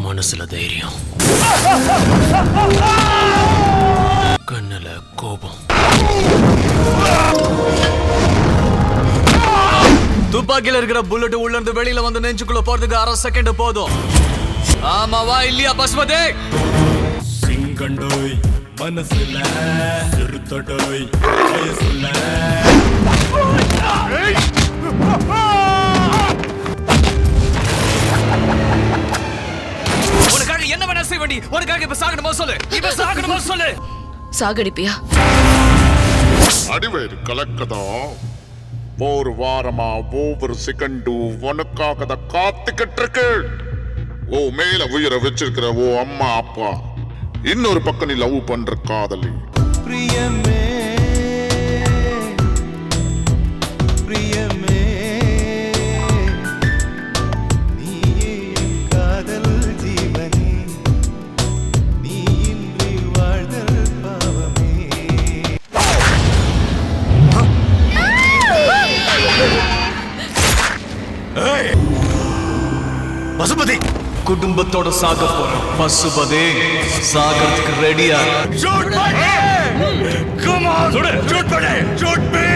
மனசுல தைரியம், கண்ணுல கோபம். துப்பாக்கில இருக்கிற புல்லட் உள்ள இருந்து வெளியில வந்து நெஞ்சுக்குள்ள போறதுக்கு 1/2 செகண்ட் போதும். ஆமாவா இல்லையா பசுபதி? சிங்கண்டோய் மனசுல சிறுத்தடோய் வயசுல உனக்காக என்ன வேணா செய்ய வேண்டி, உனக்காக இப்ப சாகணுமா சொல்லு, இப்ப சாகணுமா சொல்லு. சாகடிப்பியா? அடிவேறு கலக்கதா. ஒரு வாரமா ஒவ்வொரு செகண்டும் உனக்காக தான் காத்துக்கிட்டு இருக்கு. ஓ மேல உயிரை வச்சிருக்கிற ஓ அம்மா அப்பா, இன்னொரு பக்கம் நீ லவ் பண்ற காதலி. பிரியமே பிரியமே நீயே காதல் ஜீவனே, நீ இன்றி வாழ்தல் பாவமே. பசுபதி குடும்பத்தோட சாக போறோம். பசுபதி சாகிறதுக்கு ரெடியா? Shoot me! Come on! Shoot me! Shoot me!